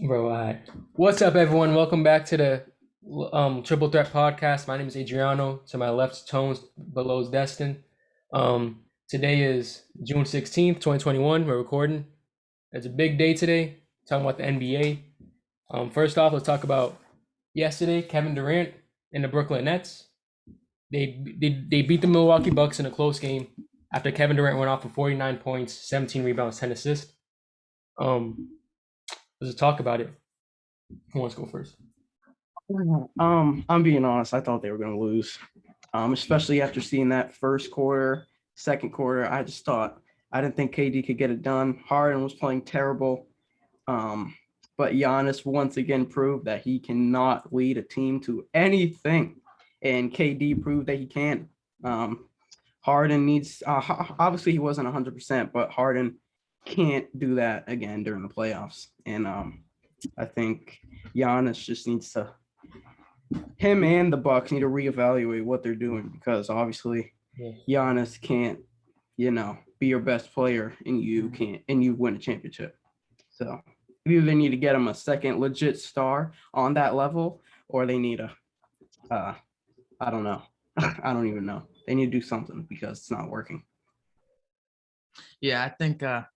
Bro, what's up, everyone? Welcome back to the Triple Threat Podcast. My name is Adriano. To my left is Tones, below is Destin. Today is June 16th, 2021. We're recording. It's a big day today, talking about the NBA. First off, let's talk about yesterday, Kevin Durant and the Brooklyn Nets. They beat the Milwaukee Bucks in a close game after Kevin Durant went off for 49 points, 17 rebounds, 10 assists. Let's just talk about it. Who wants to go first? I'm being honest. I thought they were going to lose, especially after seeing that first quarter, second quarter. I didn't think KD could get it done. Harden was playing terrible, but Giannis once again proved that he cannot lead a team to anything, and KD proved that he can. Harden needs obviously he wasn't 100%, but Harden can't do that again during the playoffs, and I think Giannis just needs to. Him and the Bucks need to reevaluate what they're doing because obviously Giannis can't, be your best player and you win a championship. So either they need to get him a second legit star on that level, or they need I don't know. I don't even know. They need to do something because it's not working. Yeah, I think the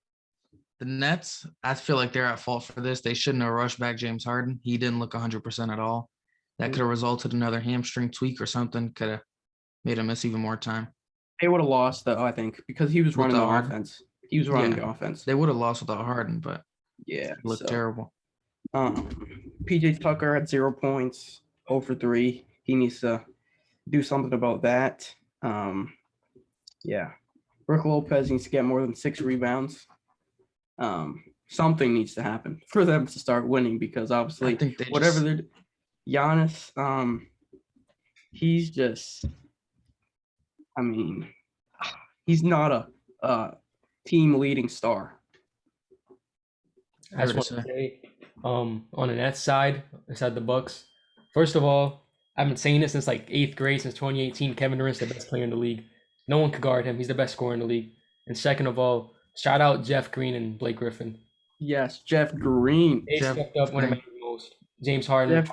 Nets, I feel like they're at fault for this. They shouldn't have rushed back James Harden. He didn't look 100% at all. That could have resulted in another hamstring tweak or something. Could have made him miss even more time. They would have lost, though, I think, because he was running the offense. He was running the offense. They would have lost without Harden, but yeah, it looked terrible. PJ Tucker had 0 points, 0 for 3. He needs to do something about that. Brook Lopez needs to get more than 6 rebounds. Something needs to happen for them to start winning because obviously they're Giannis, he's just, he's not a team leading star. I just want to say, on the Nets side, inside the Bucks, first of all, I've been saying this since like 8th grade, since 2018. Kevin Durant's the best player in the league. No one could guard him. He's the best scorer in the league. And second of all, shout out Jeff Green and Blake Griffin. Yes, Jeff Green. They stepped up when it mattered most. James Harden.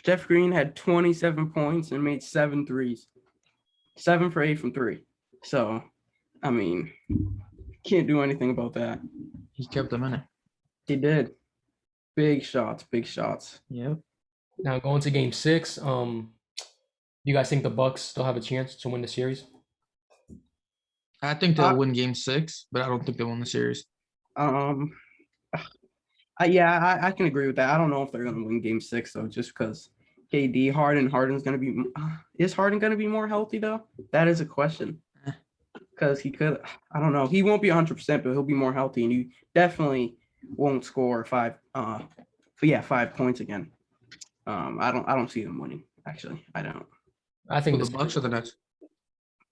Jeff Green had 27 points and made 7 threes. 7 for 8 from 3. So, can't do anything about that. He kept them in it. He did. Big shots. Yep. Now going to Game 6, you guys think the Bucks still have a chance to win the series? I think they'll win Game 6, but I don't think they'll win the series. I can agree with that. I don't know if they're going to win Game 6 though, just because Harden's going to be. Is Harden going to be more healthy though? That is a question. Because he could. I don't know. He won't be 100%, but he'll be more healthy, and he definitely won't score 5 points again. I don't see them winning. Actually, I don't. I think the Bucks or the Nets.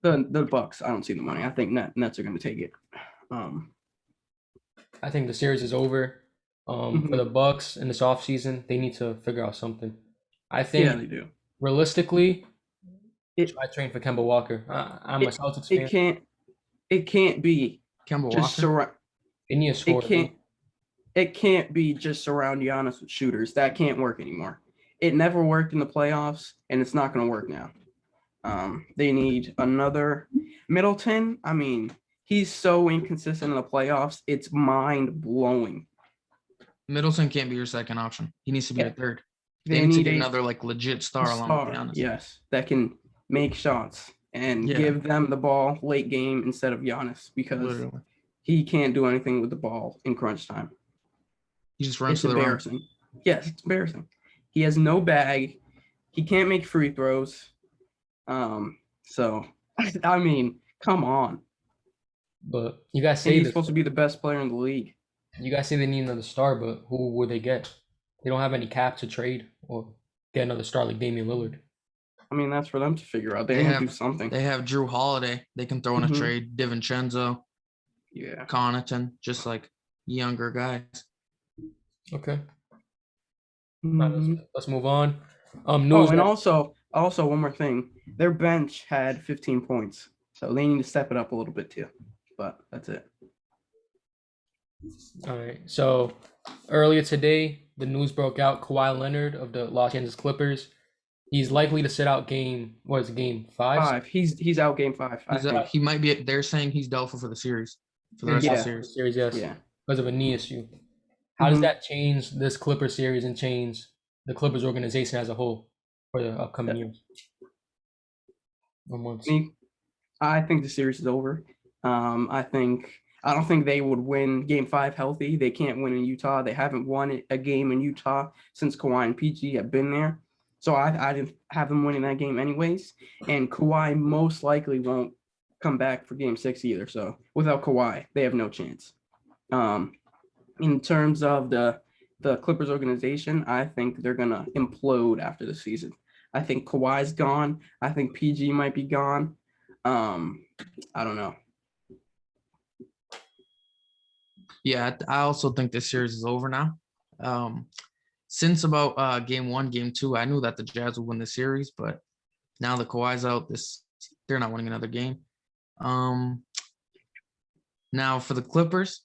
The Bucks. I don't see the money. I think Nets are going to take it. I think the series is over. For the Bucks in this offseason, they need to figure out something. I think they do. Realistically, try train for Kemba Walker. I'm a Celtics fan. It can't be Kemba Walker. They need a score. It can't be just surround Giannis with shooters. That can't work anymore. It never worked in the playoffs, and it's not going to work now. They need another Middleton. He's so inconsistent in the playoffs. It's mind-blowing. Middleton can't be your second option. He needs to be your third. They need to get another legit star along with Giannis. Yes, that can make shots and give them the ball late game instead of Giannis because he can't do anything with the ball in crunch time. He just runs to the embarrassing. Yes, it's embarrassing. He has no bag. He can't make free throws. So, come on. But you guys say he's supposed to be the best player in the league. You guys say they need another star, but who would they get? They don't have any cap to trade or get another star like Damian Lillard. That's for them to figure out. They have to do something. They have Drew Holiday. They can throw in a trade. DiVincenzo. Yeah. Connaughton. Just like younger guys. Okay. Let's move on. And also one more thing. Their bench had 15 points, so they need to step it up a little bit too. But that's it. All right. So earlier today, the news broke out. Kawhi Leonard of the Los Angeles Clippers, he's likely to sit out game 5? 5. He's out game 5. I think. He might be. They're saying he's doubtful for the series, for the rest Yeah, of the for the series. series, yes, Yeah. because of a knee issue. How does that change this Clipper series and change the Clippers organization as a whole for the upcoming years or months? I think the series is over. I don't think they would win game 5 healthy. They can't win in Utah. They haven't won a game in Utah since Kawhi and PG have been there. So I didn't have them winning that game anyways. And Kawhi most likely won't come back for game 6 either. So without Kawhi, they have no chance. In terms of the Clippers organization, I think they're gonna implode after the season. I think Kawhi's gone. I think PG might be gone. I don't know. Yeah, I also think this series is over now. Since about game 1, game 2, I knew that the Jazz would win the series, but now the Kawhi's out, they're not winning another game. Now for the Clippers,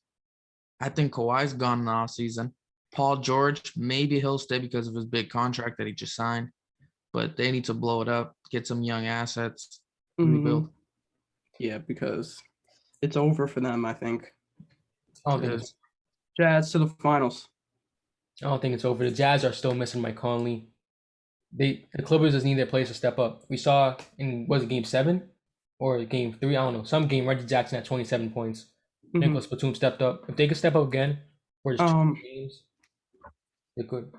I think Kawhi's gone in the offseason. Paul George, maybe he'll stay because of his big contract that he just signed, but they need to blow it up, get some young assets, rebuild. Yeah, because it's over for them, I think. I don't think it's Jazz to the finals. I don't think it's over. The Jazz are still missing Mike Conley. The Clippers just need their players to step up. We saw in game 7 or game 3, I don't know, some game Reggie Jackson had 27 points. Nicholas Batum stepped up. If they could step up again for just 2 games, they could.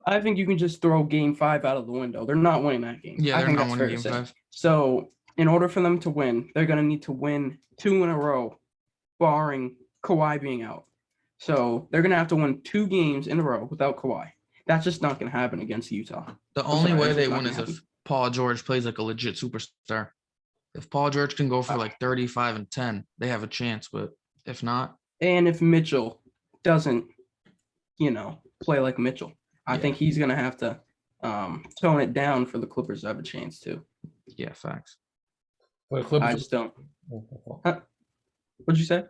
I think you can just throw game 5 out of the window. They're not winning that game. Yeah, I they're think not that's winning fair game to say. 5. So in order for them to win, they're going to need to win 2 in a row, barring Kawhi being out. So they're going to have to win 2 games in a row without Kawhi. That's just not going to happen against Utah. The only way they win is if Paul George plays like a legit superstar. If Paul George can go for like 35 and 10, they have a chance. But if not, and if Mitchell doesn't, play like Mitchell, I think he's going to have to tone it down for the Clippers to have a chance too. Yeah, facts. For the Clippers, I just don't. What'd you say?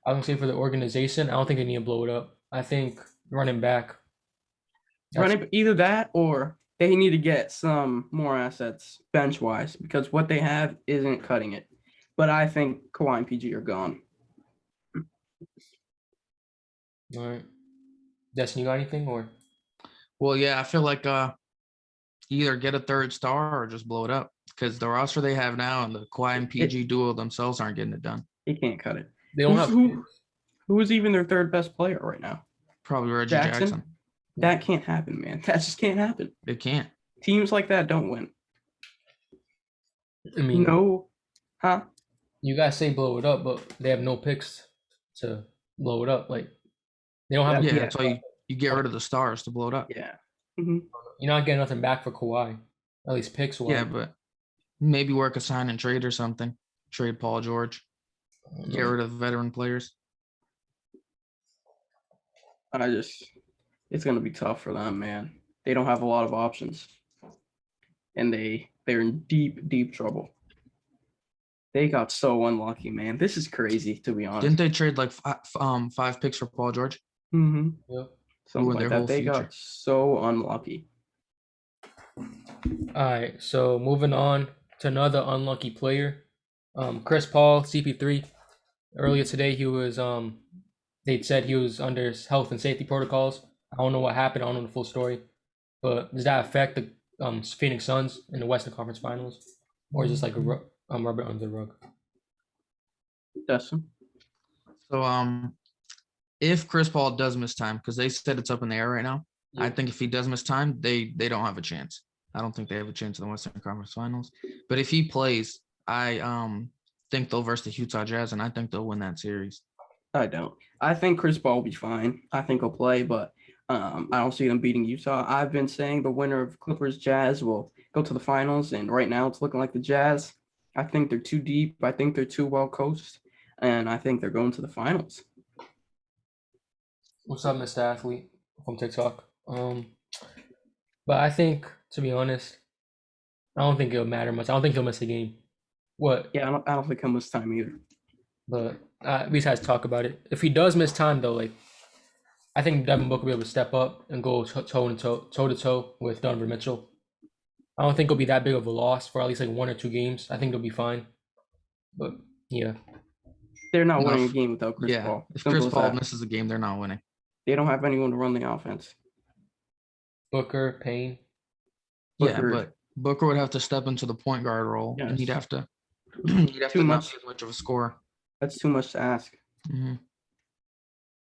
I was gonna say for the organization, I don't think they need to blow it up. I think running back. Either that or they need to get some more assets bench wise because what they have isn't cutting it. But I think Kawhi and PG are gone. All right. Destin, you got anything or? Well, yeah, I feel like either get a third star or just blow it up because the roster they have now and the Kawhi and PG duo themselves aren't getting it done. They can't cut it. They don't have who is even their third best player right now? Probably Reggie Jackson. That can't happen, man. That just can't happen. It can't. Teams like that don't win. I mean, no, you guys say blow it up, but they have no picks to blow it up. Like they don't have. Yeah, that's why you get rid of the stars to blow it up. Yeah. You're not getting nothing back for Kawhi, at least picks wise. Yeah, but maybe work a sign and trade or something. Trade Paul George. Get rid of veteran players. It's gonna be tough for them, man. They don't have a lot of options, and they're in deep trouble. They got so unlucky, man. This is crazy, to be honest. Didn't they trade like 5 picks for Paul George? Yeah. Something like that. They got so unlucky. All right, so moving on to another unlucky player, Chris Paul, CP3. Earlier today, he was they said he was under health and safety protocols. I don't know what happened. I don't know the full story, but does that affect the Phoenix Suns in the Western Conference Finals, or is this like a rubber under the rug? Dustin. So if Chris Paul does miss time, because they said it's up in the air right now, I think if he does miss time, they don't have a chance. I don't think they have a chance in the Western Conference Finals. But if he plays, I think they'll verse the Utah Jazz, and I think they'll win that series. I don't. I think Chris Paul will be fine. I think he'll play, but I don't see them beating Utah. I've been saying the winner of Clippers Jazz will go to the finals, and right now it's looking like the Jazz. I think they're too deep. I think they're too well coached, and I think they're going to the finals. What's up, Mr. Athlete from TikTok? But I think, to be honest, I don't think it'll matter much. I don't think he'll miss a game. What? Yeah, I don't think he'll miss time either. But at least has to talk about it. If he does miss time, though, like I think Devin Booker will be able to step up and go toe to toe with Donovan Mitchell. I don't think it'll be that big of a loss for at least like 1 or 2 games. I think they'll be fine. But yeah, They're not winning a Enough. game without Chris Yeah, Paul. if Simple Chris as Paul that. misses a game, they're not winning. They don't have anyone to run the offense. Booker, Payne. Yeah, Booker- but Booker would have to step into the point guard role, and he'd Yes. have to Too not much. be as much of a scorer. That's too much to ask. Mm-hmm.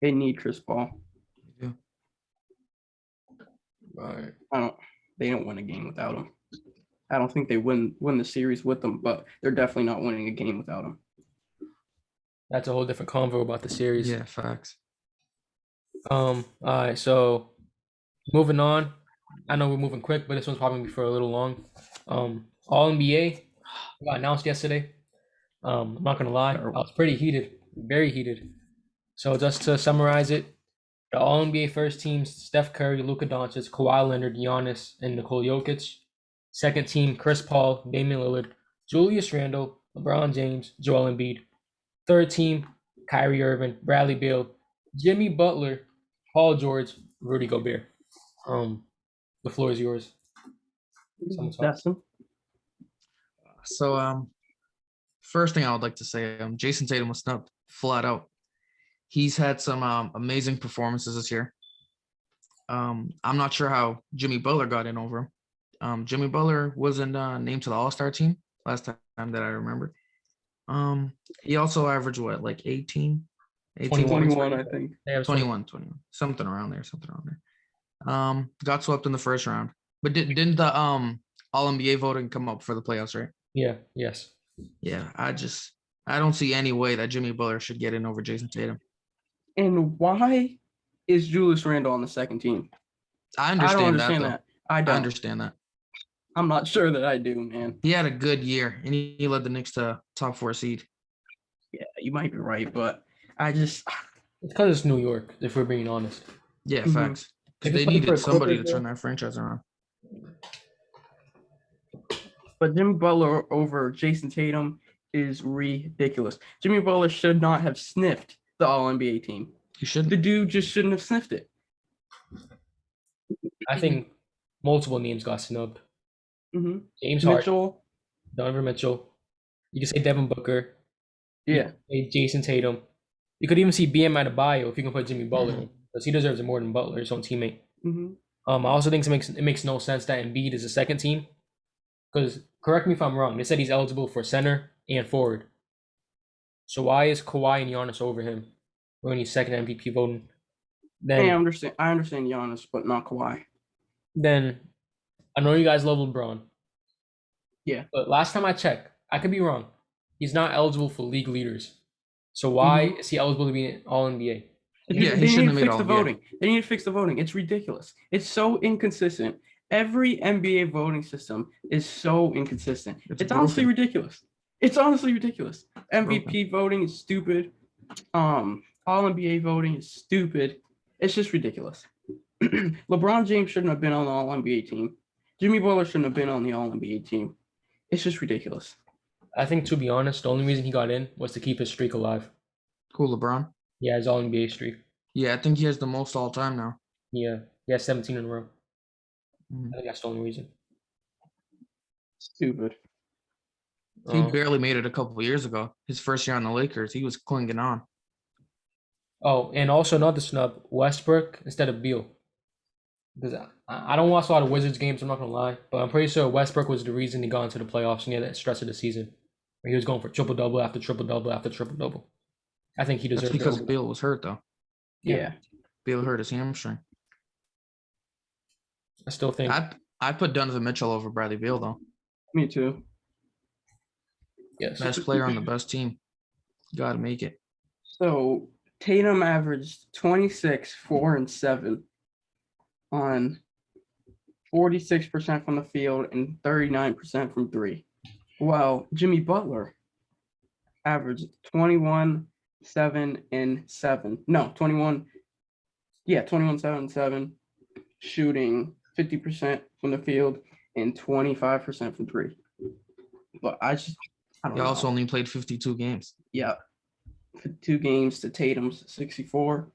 They need Chris Paul. Right. They don't win a game without him. I don't think they win the series with them, but they're definitely not winning a game without him. That's a whole different convo about the series. Yeah, facts. All right, so moving on. I know we're moving quick, but this one's probably gonna be for a little long. All NBA got announced yesterday. I'm not gonna lie, I was pretty heated, very heated. So just to summarize it, the All NBA first teams: Steph Curry, Luka Doncic, Kawhi Leonard, Giannis, and Nikola Jokic. Second team: Chris Paul, Damian Lillard, Julius Randle, LeBron James, Joel Embiid. Third team: Kyrie Irving, Bradley Beal, Jimmy Butler, Paul George, Rudy Gobert. The floor is yours. Someone talk. Dustin? So, first thing I would like to say, Jason Tatum was snubbed flat out. He's had some amazing performances this year. I'm not sure how Jimmy Butler got in over him. Jimmy Butler wasn't named to the All-Star team last time that I remember. He also averaged what, like 18 21, I think. Yeah, 21, something around there. Got swept in the first round, but didn't the All NBA voting come up for the playoffs, right? Yeah, yes. Yeah, I don't see any way that Jimmy Butler should get in over Jason Tatum. And why is Julius Randle on the second team? I I don't understand that. that. I don't. understand that. I'm not sure that I do, man. He had a good year, and he led the Knicks to top 4 seed. Yeah, you might be right, but I just It's because it's New York, if we're being honest. Yeah, Mhm. facts. If Because it's they like for needed somebody to Clippers, turn that franchise around. But Jimmy Butler over Jason Tatum is ridiculous. Jimmy Butler should not have sniffed the All NBA team. He shouldn't. The dude just shouldn't have sniffed it. I think multiple names got snubbed. Mm-hmm. James Harden, Mitchell, Donovan Mitchell. You can say Devin Booker. yeah. Jason Tatum. You could even see BM Adebayo if you can put Jimmy Butler in, because he deserves it more than Butler, his own teammate. Mm-hmm. I also think it makes no sense that Embiid is a second team, because correct me if I'm wrong, they said he's eligible for center and forward. So why is Kawhi and Giannis over him when he's second MVP voting? I understand Giannis, but not Kawhi. Then I know you guys love LeBron. Yeah. But last time I checked, I could be wrong. He's not eligible for league leaders. So why is he eligible to be an All NBA? Yeah, They he shouldn't need to have made fix the All-NBA. voting. They need to fix the voting. It's ridiculous. It's so inconsistent. Every NBA voting system is so inconsistent. It's honestly broken. ridiculous. It's honestly ridiculous. MVP voting is stupid. All NBA voting is stupid. It's just ridiculous. LeBron James shouldn't have been on the All NBA team. Jimmy Butler shouldn't have been on the All NBA team. It's just ridiculous. I think, to be honest, the only reason he got in was to keep his streak alive. Cool, LeBron. Yeah, his All NBA streak. Yeah, I think he has the most all time now. Yeah, he has 17 in a row. Mhm. I think that's the only reason. Stupid. He barely made it a couple of years ago. His first year on the Lakers, he was clinging on. Oh, and also another snub, Westbrook instead of Beal. Because I don't watch a lot of Wizards games, I'm not going to lie, but I'm pretty sure Westbrook was the reason he got into the playoffs near that stretch of the season, where he was going for triple-double after triple-double after triple-double. I think he That's deserves because it. Beal was hurt, though. Yeah. Beal hurt his hamstring. I still think. I put Donovan Mitchell over Bradley Beal, though. Me too. Yes. Best player on the best team. Got to make it. So Tatum averaged 26, 4, and 7 on 46% from the field and 39% from three. While Jimmy Butler averaged 21, 7, and 7. No, 21. Yeah, 21, 7, and 7, shooting 50% from the field and 25% from three. But I don't He know. also only played 52 games. Yeah. 2 games to Tatum's 64.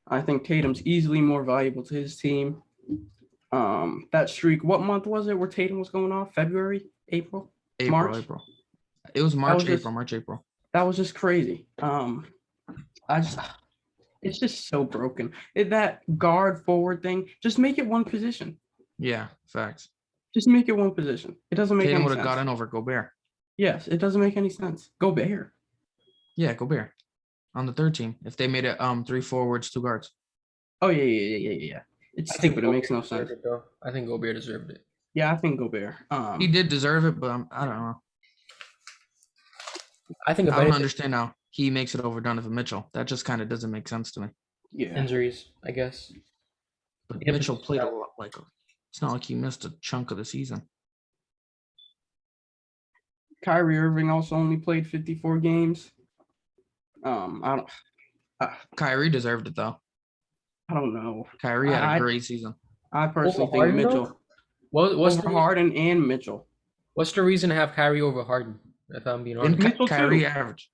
I think Tatum's easily more valuable to his team. That streak, what month was it where Tatum was going off? February, April, March? April. It was March, April. That was just crazy. It's just so broken. That guard forward thing, just make it one position. Yeah, facts. Just make it one position. It doesn't make Tatum any would sense. have gotten over Gobert. Yes, it doesn't make any sense. Gobert. Yeah, Gobert on the third team. If they made it 3 forwards, 2 guards. Oh yeah. It's I think stupid. It makes no Gobert sense. deserved it, though. I think Gobert deserved it. Yeah, I think Gobert. He did deserve it, but I don't know. I think I don't understand how he makes it over Donovan Mitchell. That just kind of doesn't make sense to me. Yeah. Injuries, I guess. But Yeah, Mitchell but- played a lot. It's not like he missed a chunk of the season. Kyrie Irving also only played 54 games. I Kyrie deserved it though. don't know. Kyrie had a great season. I personally Over think Harden, Mitchell though? What's over Harden and Mitchell. What's the reason to have Kyrie over Harden? If I'm being And honest. Mitchell Kyrie too. averaged.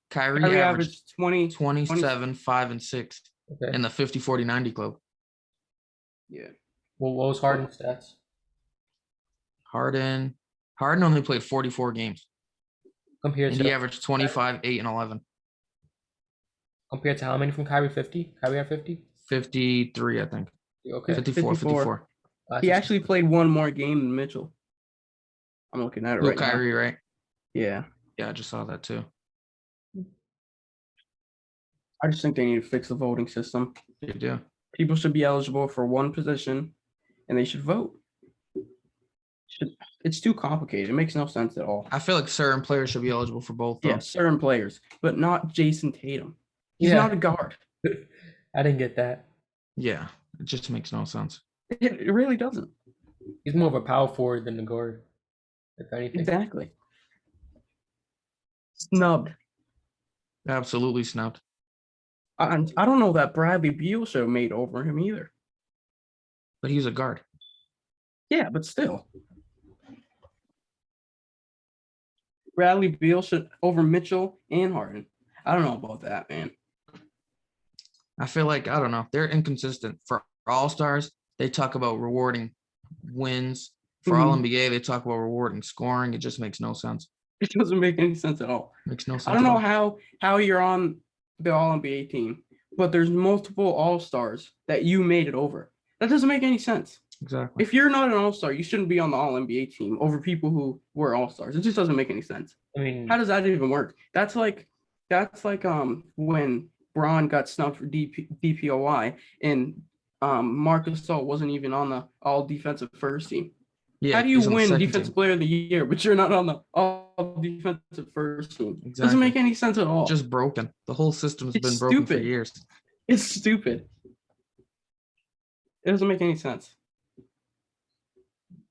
Kyrie Kyrie averaged 20. 27, 5, and 6 Okay. in the 50, 40, 90 club. Yeah. Well, what was Harden's stats? Harden only played 44 games. Compared And to he averaged 25, 8, and 11. Compared to how many from Kyrie? 50? Kyrie had 50? 53, I think. Okay. 54, 54. He actually played one more game than Mitchell. I'm looking at it Well, right now. Kyrie, right? Yeah. Yeah, I just saw that too. I just think they need to fix the voting system. They do. People should be eligible for one position and they should vote. It's too complicated. It makes no sense at all. I feel like certain players should be eligible for both. Though. Yeah, certain players, but not Jason Tatum. He's Yeah. not a guard. I didn't get that. Yeah, it just makes no sense. It really doesn't. He's more of a power forward than a guard, if anything. Exactly. Snubbed. Absolutely snubbed. I don't know that Bradley Beal should have made over him either. But he's a guard. Yeah, but still. Bradley Beal should over Mitchell and Harden. I don't know about that, man. I feel like, I don't know, they're inconsistent. For All-Stars, they talk about rewarding wins. For All NBA, they talk about rewarding scoring. It just makes no sense. It doesn't make any sense at all. Makes no sense. I don't know how you're on the All NBA team, but there's multiple All-Stars that you made it over. That doesn't make any sense. Exactly. If you're not an All-Star, you shouldn't be on the All NBA team over people who were All-Stars. It just doesn't make any sense. I mean, How does that even work? That's like when Braun got snubbed for DPOY and Marc Gasol wasn't even on the All Defensive First team. Yeah, How do you he's on the win second Defensive team. Player of the Year, but you're not on the All Defensive First team? Exactly. Doesn't make any sense at all. Just broken. The whole system's It's been broken for stupid. years. It's stupid. It doesn't make any sense.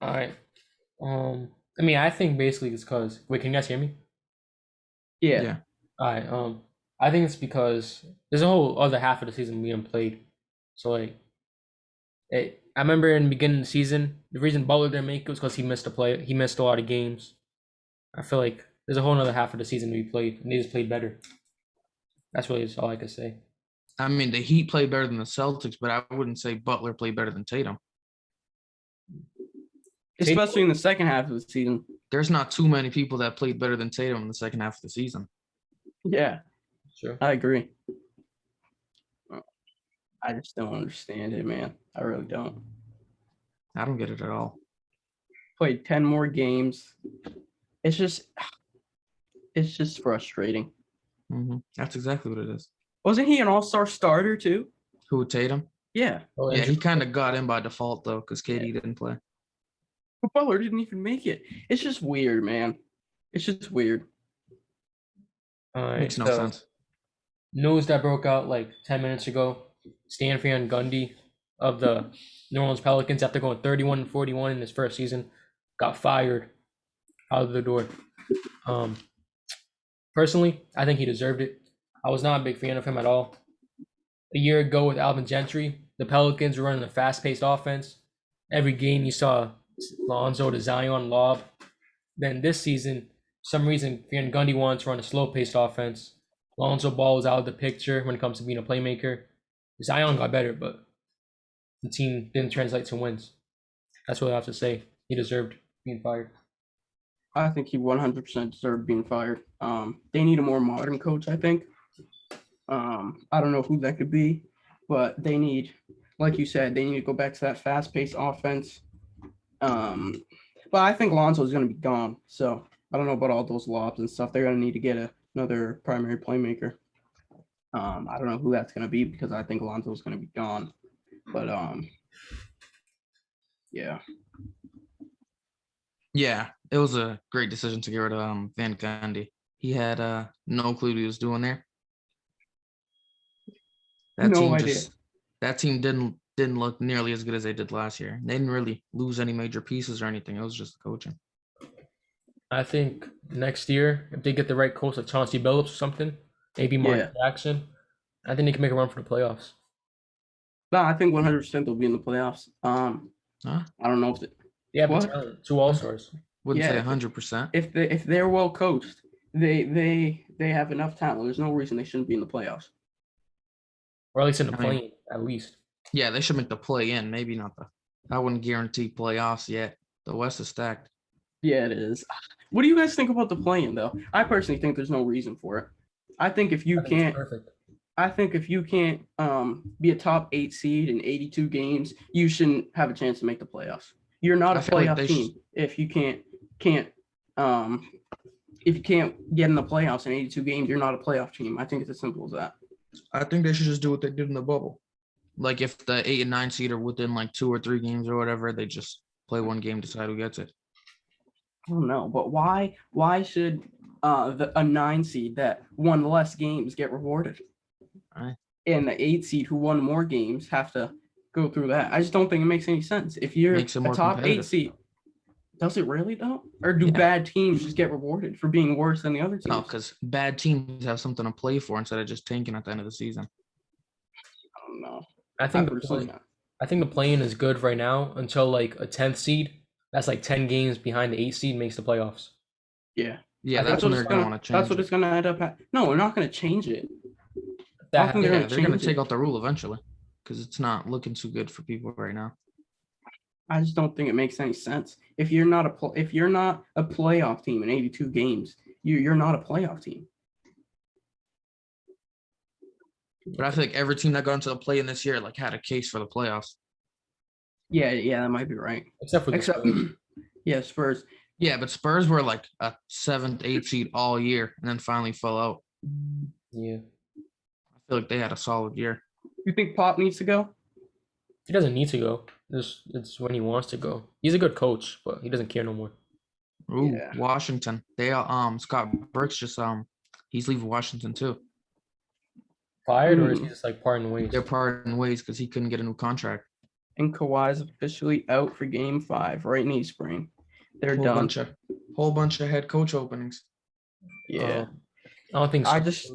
all right. I mean, I think basically it's because. Wait, can you guys hear me? Yeah. Yeah. All right. I think it's because there's a whole other half of the season we haven't played. So like, I remember in the beginning of the season, the reason Butler didn't make it was because he missed a lot of games. I feel like there's a whole other half of the season we played, and they just played better. That's really just all I could say. I mean, the Heat played better than the Celtics, but I wouldn't say Butler played better than Tatum. Especially in the second half of the season. There's not too many people that played better than Tatum in the second half of the season. Yeah, Sure. I agree. I just don't understand it, man. I really don't. I don't get it at all. Played 10 more games. It's just frustrating. That's exactly what it is. Wasn't he an all-star starter too? Who, Tatum? Yeah. Oh, Yeah, and he kind of got in by default, though, because KD didn't play. But Butler didn't even make it. It's just weird, man. It's just weird. all right, Makes no so sense. news that broke out like 10 minutes ago. Stan Van Gundy of the New Orleans Pelicans, after going 31-41 in his first season, got fired out of the door. Personally, I think he deserved it. I was not a big fan of him at all. A year ago with Alvin Gentry, the Pelicans were running a fast-paced offense. Every game you saw Lonzo to Zion lob. Then this season, for some reason, Van Gundy wanted to run a slow-paced offense. Lonzo Ball was out of the picture when it comes to being a playmaker. Zion got better, but the team didn't translate to wins. That's what I have to say. He deserved being fired. I think he 100% deserved being fired. They need a more modern coach, I think. I don't know who that could be, but they need, like you said, they need to go back to that fast-paced offense. But I think Lonzo is going to be gone, so I don't know about all those lobs and stuff. They're going to need to get another primary playmaker. I don't know who that's going to be because I think Lonzo is going to be gone. But yeah. Yeah, it was a great decision to get rid of Van Gundy. He had no clue what he was doing there. No idea. That team didn't look nearly as good as they did last year. They didn't really lose any major pieces or anything. It was just the coaching. I think next year, if they get the right coach like Chauncey Billups or something, maybe Mark Jackson, I think they can make a run for the playoffs. No, I think 100% they'll be in the playoffs. I don't know if yeah, but 2 All-Stars. Wouldn't say 100%. If they're well coached, they have enough talent. There's no reason they shouldn't be in the playoffs. Or at least in the play-in, at least. Yeah, they should make the play-in. Maybe not I wouldn't guarantee playoffs yet. The West is stacked. Yeah, it is. What do you guys think about the play-in, though? I personally think there's no reason for it. I think if you can't be a top 8 seed in 82 games, you shouldn't have a chance to make the playoffs. You're not a playoff team if you can't get in the playoffs in 82 games. You're not a playoff team. I think it's as simple as that. I think they should just do what they did in the bubble. Like if the 8 and 9 seed are within like 2 or 3 games or whatever, they just play one game, decide who gets it. I don't know, but why should a 9 seed that won less games get rewarded? And the 8 seed who won more games have to go through that. I just don't think it makes any sense. If you're a top 8 seed, does it really though? Or do bad teams just get rewarded for being worse than the other teams? No, because bad teams have something to play for instead of just tanking at the end of the season. I don't know. I think the play-in is good right now until like a 10th seed. That's like 10 games behind the 8 seed makes the playoffs. Yeah. Yeah, that's what they're going to want to change. That's what it's going to end up at. No, we're not going to change it. They're going to take out the rule eventually because it's not looking too good for people right now. I just don't think it makes any sense. If you're not a playoff team in 82 games, you're not a playoff team. But I feel like every team that got into the play-in this year like had a case for the playoffs. Yeah, that might be right. Except Spurs. Yeah, but Spurs were like a 7th, 8th seed all year and then finally fell out. Yeah. I feel like they had a solid year. You think Pop needs to go? He doesn't need to go. It's when he wants to go. He's a good coach, but he doesn't care no more. Ooh, yeah. Washington. They Scott Brooks just he's leaving Washington too. Fired or is he just like parting ways? They're parting ways because he couldn't get a new contract. And Kawhi is officially out for Game 5, right knee sprain. They're done. Whole bunch of head coach openings. Yeah. I don't think so. I just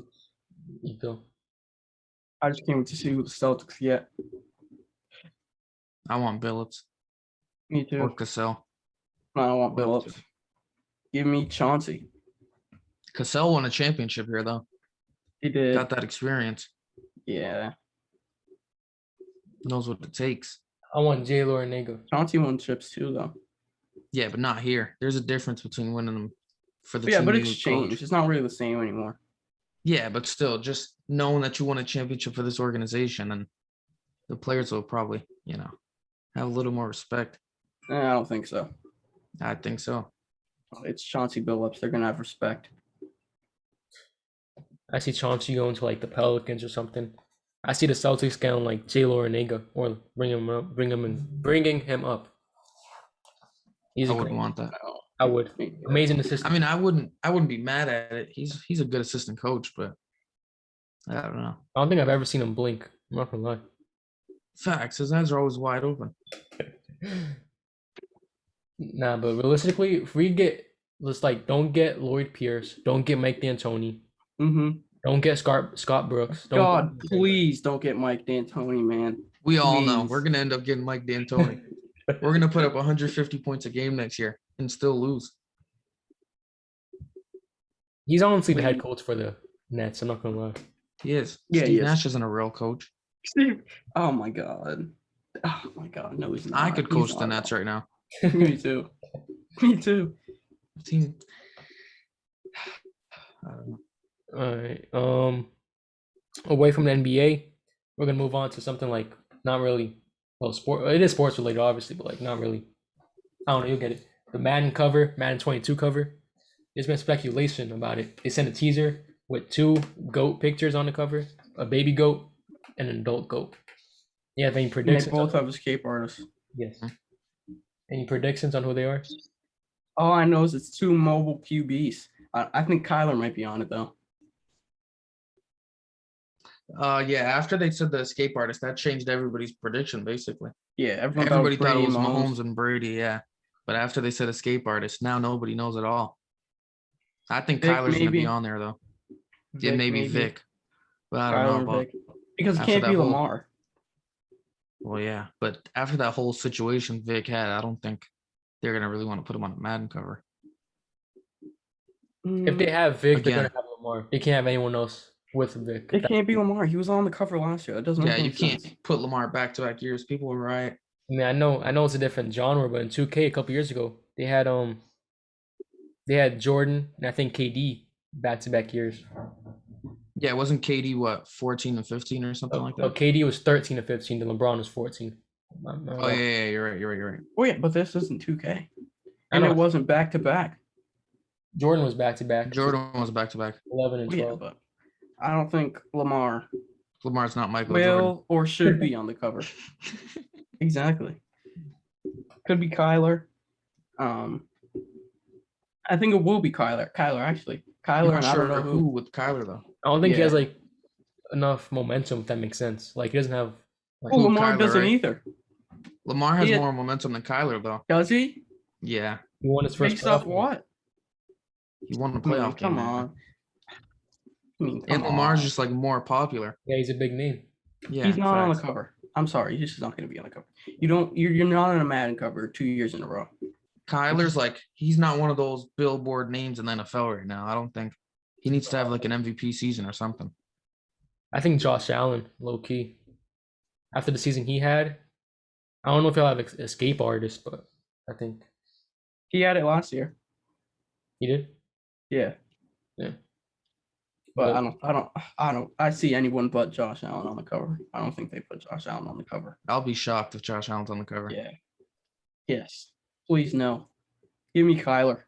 can't wait to see who the Celtics get. I want Billups. Me too. Or Cassell. No, I don't want Billups. Give me Chauncey. Cassell won a championship here, though. He did. Got that experience. Yeah. Knows what it takes. I want J. Lorenega. Chauncey won chips too, though. Yeah, but not here. There's a difference between winning them for the team. Yeah, but it's changed. Coach. It's not really the same anymore. Yeah, but still, just knowing that you won a championship for this organization and the players will probably, have a little more respect. I don't think so. I think so. It's Chauncey Billups. They're going to have respect. I see Chauncey going to like the Pelicans or something. I see the Celtics getting like J. Lorenega or bringing him up. I wouldn't want that. I would. Amazing assistant. I mean, I wouldn't be mad at it. He's a good assistant coach, but I don't know. I don't think I've ever seen him blink. I'm not gonna lie. Facts. His eyes are always wide open. Nah, but realistically, if we don't get Lloyd Pierce, don't get Mike D'Antoni. Don't get Scott Brooks. Please don't get Mike D'Antoni, man. We all know we're gonna end up getting Mike D'Antoni. We're gonna put up 150 points a game next year and still lose. He's honestly the head coach for the Nets. I'm not gonna lie. He is. Yeah, Steve Nash isn't a real coach. Steve, oh my god. Oh my god. No, he's not. I could He's coach the not at Nets all. right now. Me too. Me too. Team. I don't know. All right. Away from the NBA, we're gonna move on to something like not really sport. It is sports related, obviously, but like not really. I don't know. You'll get it. The Madden cover, Madden 22 cover. There's been speculation about it. They sent a teaser with two goat pictures on the cover, a baby goat and an adult goat. You have any And they predictions? both have escape artists. Yes. Any predictions on who they are? All I know is it's two mobile QBs. I think Kyler might be on it though. Yeah, after they said the escape artist, that changed everybody's prediction basically. Yeah, everyone Everybody thought it Brady, was Mahomes and Brady, yeah. But after they said escape artist, now nobody knows at all. I think Vic, Kyler's gonna be maybe. on there though. Yeah, Vic, maybe Vic. But I don't know Kyler, about Vic. Because it after can't that be whole- Lamar. well, yeah. But after that whole situation Vic had, I don't think they're gonna really want to put him on the Madden cover. If they have Vic, they're Again. gonna have Lamar. They can't have anyone else with Vic. It can't be Lamar. He was on the cover last year. It doesn't make Yeah, any you can't sense. put Lamar back-to-back years. People were right. I mean, I know it's a different genre, but in 2K a couple years ago, they had Jordan and I think KD back-to-back years. Yeah, wasn't KD what 14 and 15 or something like that? KD was 13 to 15, and LeBron was 14. Oh yeah, you're right. Oh yeah, but this isn't 2K. I And know. it wasn't back to back. Jordan was back-to-back. Jordan was back-to-back. 11 and Oh, yeah, 12. but I don't think Lamar Lamar's not Michael Jordan. will or should be on the cover. Exactly. Could be Kyler. I think it will be Kyler. Kyler, actually. I'm Kyler, not and I sure don't know who who. with Kyler though. I don't think he has Yeah. like enough momentum, if that makes sense. Like he doesn't have. Like, Oh, Who, Lamar Kyler, doesn't right? either. Lamar has He had- more momentum than Kyler though. Does he? Yeah, he won his first Based off playoff game. what? he won the I mean, playoff game. come man. on. I mean, And come Lamar's on. just like more popular. Yeah, he's a big name. Yeah, He's not on the facts. cover. I'm sorry, he's just not going to be on the cover. You're not on a Madden cover 2 years in a row. Kyler's like he's not one of those billboard names in the NFL right now. I don't think he needs to have like an MVP season or something. I think Josh Allen, low key, after the season he had, I don't know if he'll have escape artist, but I think He had it last year. he did. Yeah. Yeah. But I see anyone but Josh Allen on the cover. I don't think they put Josh Allen on the cover. I'll be shocked if Josh Allen's on the cover. Yeah. Yes. Please no. Give me Kyler.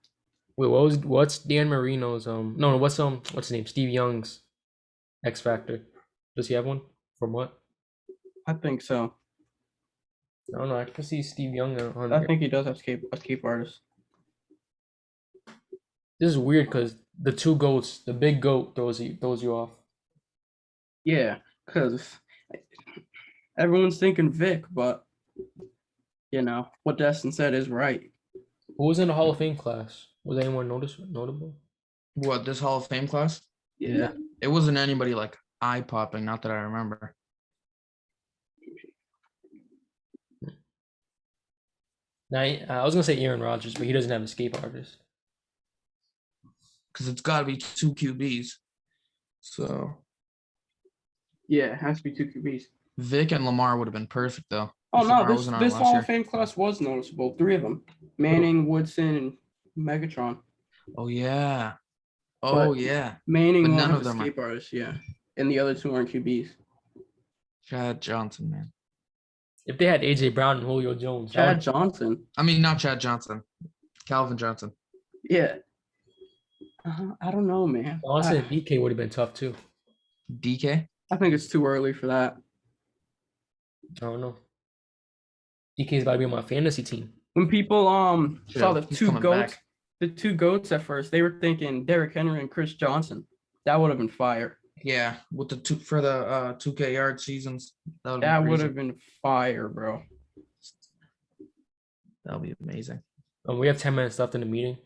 Wait, what's Dan Marino's what's his name? Steve Young's X Factor. Does he have one? From what? I think so. I don't know. I can see Steve Young on I here. think he does have escape artist. This is weird because the two goats, the big goat throws you off. Yeah, because everyone's thinking Vic, but what Destin said is right. Who was in the Hall of Fame class? Was anyone notable? What, this Hall of Fame class? Yeah. It wasn't anybody like eye popping, not that I remember. Now, I was gonna say Aaron Rodgers, but he doesn't have escape artist. Because it's got to be two QBs. So Yeah, it has to be two QBs. Vic and Lamar would have been perfect though. Oh if no, Lamar wasn't on this last Hall year. of Fame class was noticeable. 3 of them: Manning, Woodson, and Megatron. Oh yeah. Oh But- yeah. Manning But won't none have of them are- escape artists, yeah, and the other 2 aren't QBs. Chad Johnson, man. If they had AJ Brown and Julio Jones, Chad Johnson, I mean, not Chad Johnson. Calvin Johnson. yeah. I don't know, man. Johnson and DK would have been tough too. DK. I think it's too early for that. I don't know. DK's about to be on my fantasy team. When people saw Yeah, the he's 2 coming goats, back. the 2 goats at first, they were thinking Derrick Henry and Chris Johnson. That would have been fire. Yeah, with the 2K yard seasons. That would have been fire, bro. That'll be amazing. We have 10 minutes left in the meeting.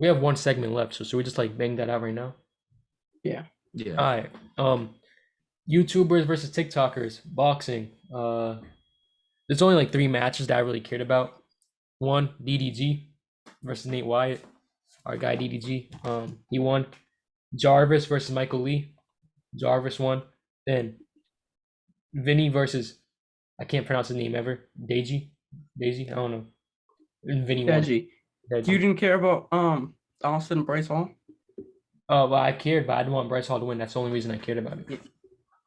We have 1 segment left, so should we just like bang that out right now? Yeah. All right. YouTubers versus TikTokers, boxing. There's only like 3 matches that I really cared about. 1, DDG versus Nate Wyatt, our guy DDG. He won. Jarvis versus Michael Lee. Jarvis won. Then Vinny versus I can't pronounce his name ever. Daisy, I don't know. Vinny won. Deji. Deji. You didn't care about Austin and Bryce Hall? Oh, well, I cared, but I didn't want Bryce Hall to win. That's the only reason I cared about it.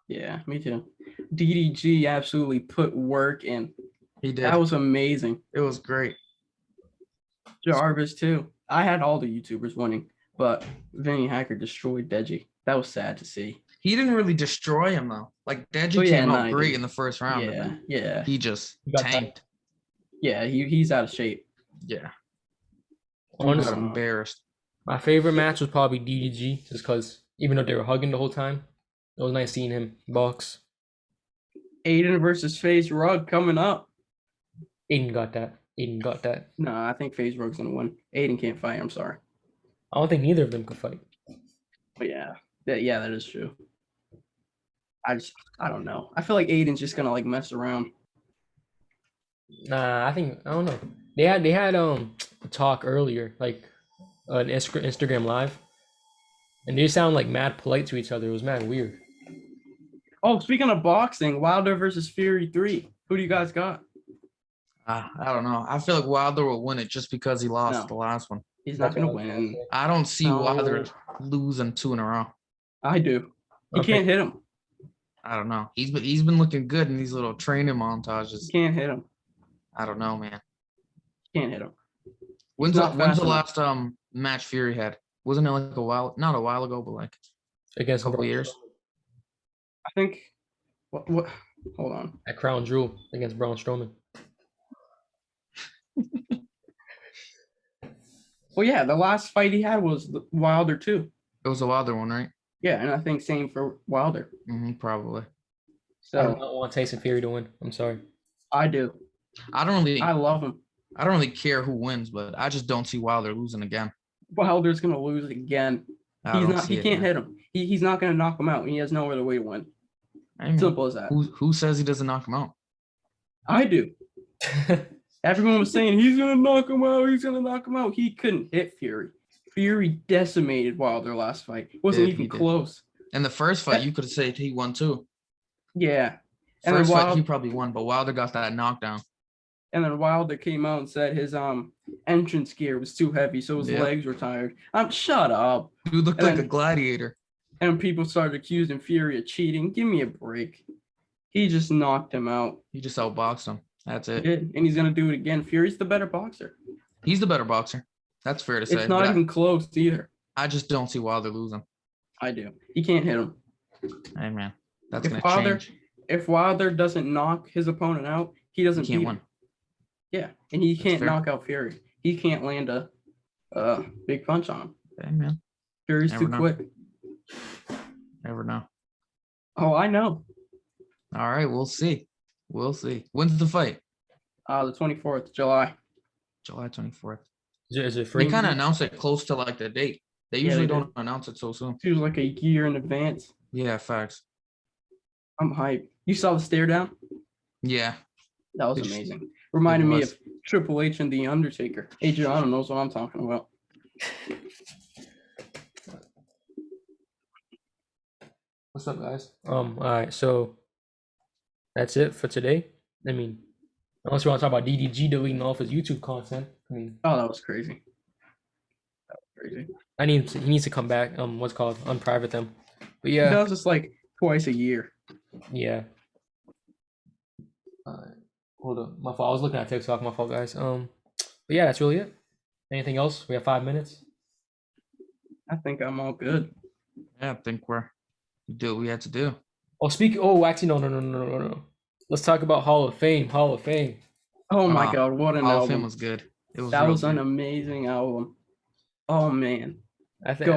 Yeah, me too. DDG absolutely put work in. He did. That was amazing. It was great. Jarvis too. I had all the YouTubers winning, but Vinny Hacker destroyed Deji. That was sad to see. He didn't really destroy him though. Like Deji Oh, yeah, came no, out he great didn't. in the first round. And then Yeah. he just He got tanked. Yeah, he's out of shape. Yeah. Honestly, Got embarrassed. my favorite match was probably DDG, just because even though they were hugging the whole time, it was nice seeing him box. Aiden versus FaZe Rug coming up. Aiden got that. No, I think FaZe Rug's gonna win. Aiden can't fight. I'm sorry. I don't think neither of them could fight. But yeah, that is true. I don't know. I feel like Aiden's just gonna like mess around. Nah, I don't know. They had a talk earlier, like an Instagram live, and they sound like mad polite to each other. It was mad weird. Oh, speaking of boxing, Wilder versus Fury 3. Who do you guys got? I don't know. I feel like Wilder will win it just because he lost No. the last one. He's not gonna win. I don't see No. Wilder losing 2 in a row. I do. He Okay. can't hit him. I don't know. He's been looking good in these little training montages. He can't hit him. I don't know, man. He can't hit him. When's not the fast last match Fury had? Wasn't it like not a while ago, but like Against a couple Braun years? I think. What? Hold on. at Crown Jewel against Braun Strowman. Well, yeah, the last fight he had was Wilder too. It was a Wilder one, right? Yeah, and I think same for Wilder. Probably. I do So not want Tyson Fury to win. I'm sorry. I do. I don't love him. really care who wins, but I just don't see Wilder losing again. Wilder's gonna lose again. He can't hit him. He's not gonna knock him out. He has no other way to win. Simple as that. Who says he doesn't knock him out? I do. Everyone was saying he's gonna knock him out. He's gonna knock him out. He couldn't hit Fury. Fury decimated Wilder last fight. Wasn't even close. And the first fight, you could have said he won too. Yeah. And First then fight, he probably won, but Wilder got that knockdown. And then Wilder came out and said his entrance gear was too heavy, so his legs were tired. Shut up. Dude looked like a gladiator. And people started accusing Fury of cheating. Give me a break. He just knocked him out. He just outboxed him. That's it. And he's gonna do it again. Fury's the better boxer. He's the better boxer. That's fair to say. It's not even close either. I just don't see Wilder losing. I do. He can't hit him. Hey man, that's If gonna change. If Wilder doesn't knock his opponent out, he doesn't He can't beat win. him. Yeah, and he can't fair. knock out Fury. He can't land a big punch on him. Hey man, Fury's Never too know. quick. never know. Oh, I know. All right, we'll see. We'll see. When's the fight? The 24th July. July 24th. Is it free? They kind of announce it close to like the date. They Yeah, usually they don't announce it so soon. It was like a year in advance. Yeah, facts. I'm hyped. You saw the stare down? Yeah. That was It- amazing. Reminded me was. of Triple H and The Undertaker. Adriano knows what I'm talking about. What's up, guys? All right, so that's it for today. I mean, unless you want to talk about DDG deleting all of his YouTube content. I mean, Oh, that was crazy. That was crazy. he needs to come back. What's it called unprivate them. But He yeah, does this like twice a year. yeah. Hold up, my fault. I was looking at TikTok. My fault, guys. But yeah, that's really it. Anything else? We have 5 minutes. I think I'm all good. Yeah, I think we did what we had to do. Oh, actually, no. Let's talk about Hall of Fame. Oh my God, what an Hall of Fame album. was good. It was That real was an good. amazing album. Oh man. I think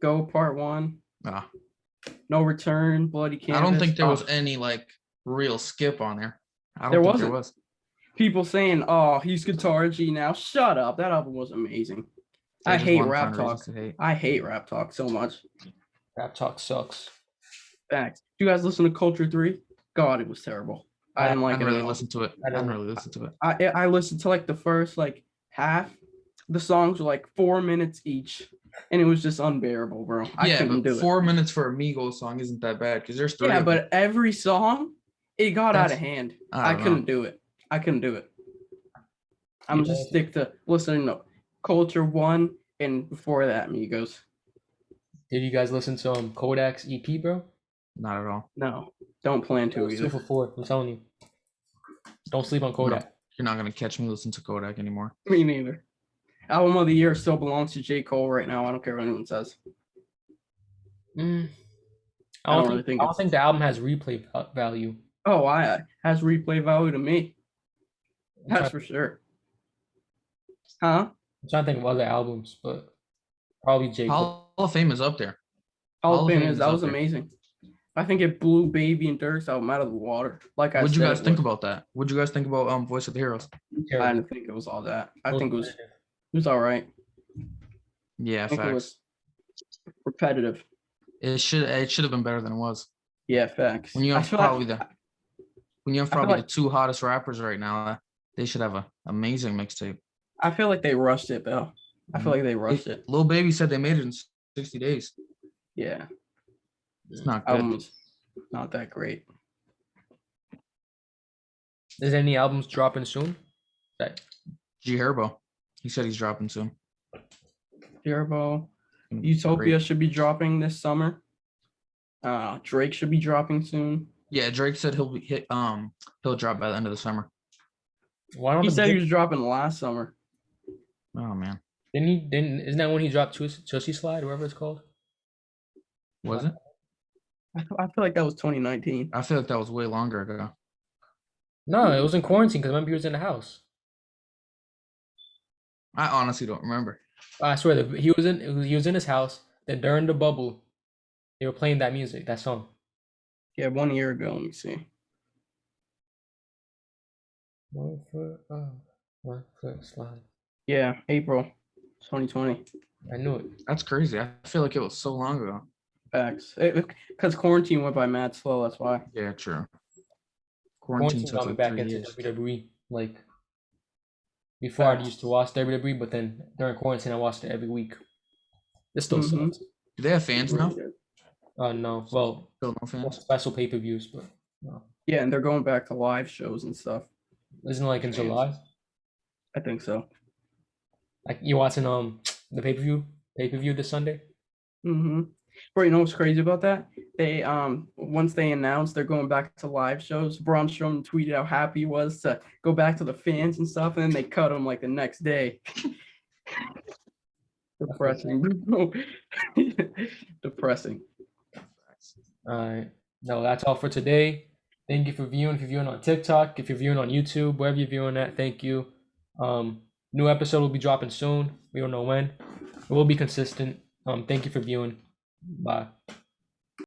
Go part one. Ah, No Return, Bloody Canvas. I don't think there was Oh, any like real skip on there. I There don't think there wasn't. was. people saying, "Oh, he's Guitar G now." Shut up. That album was amazing. They I just hate wanted to rap find talk. reasons to hate. I hate rap talk so much. rap talk sucks. Facts. Do you guys listen to Culture 3? God, it was terrible. I didn't like it. really at all. listen to it. I I don't- didn't really listen to it. I listened to like the first like half. The songs were like 4 minutes each. and it was just unbearable, bro. I Yeah, couldn't but do it. 4 minutes for a Migos song isn't that bad because there's three. Yeah, of them. but every song, it got out of hand. I couldn't do it. I couldn't do it. I'm just stick to listening to Culture One and before that, Migos. Did you guys listen to Kodak's EP, bro? Not at all. No, don't plan to either. 2 for 4. I'm telling you. Don't sleep on Kodak. No, you're not gonna catch me listening to Kodak anymore. Me neither. Album of the year still belongs to J. Cole right now. I don't care what anyone says. I don't think the album has replay value. Oh, has replay value to me. That's for sure. Huh? I'm trying to think of other albums, but probably J. Cole. Hall of Fame is up there. Hall of Fame is that was amazing. I think it blew Baby and Durk's album out of the water. Like what'd you guys think about that? What'd you guys think about Voice of the Heroes? I didn't think it was all that. I think it was all right. Yeah, facts. It was repetitive. It should have been better than it was. Yeah, facts. When you have probably the two hottest rappers right now, they should have an amazing mixtape. I feel like they rushed it, though. I feel like they rushed it. Lil Baby said they made it in 60 days. Yeah. It's not good. Album's not that great. Is any albums dropping soon? G Herbo. He said he's dropping soon. Herbo. Utopia should be dropping this summer. Drake should be dropping soon. Yeah, Drake said he'll drop by the end of the summer. Why he said he was dropping last summer. Oh man. Isn't that when he dropped Tussie Slide, whatever it's called? Was it? I feel like that was 2019. I feel like that was way longer ago. No, it was in quarantine because remember he was in the house. I honestly don't remember. I swear that he was in his house. Then during the bubble, they were playing that music, that song. Yeah, 1 year ago. Let me see. 1 foot up, 1 foot slide. Yeah, April 2020. I knew it. That's crazy. I feel like it was so long ago. Facts. Because quarantine went by mad slow. That's why. Yeah, true. Quarantine got me back into WWE. Like before, I used to watch WWE, but then during quarantine, I watched it every week. It still sucks. Do they have fans now? No. Well, still no fans. Special pay-per-views, but no. Yeah, and they're going back to live shows and stuff. Isn't it like in July? I think so. Like you watching the pay-per-view this Sunday? Bro, you know what's crazy about that? They once they announced they're going back to live shows, Braun Strowman tweeted how happy he was to go back to the fans and stuff, and then they cut him like the next day. Depressing, bro. Depressing. All right. No, that's all for today. Thank you for viewing. If you're viewing on TikTok, if you're viewing on YouTube, wherever you're viewing at, thank you. New episode will be dropping soon. We don't know when. It will be consistent. Thank you for viewing. Bye.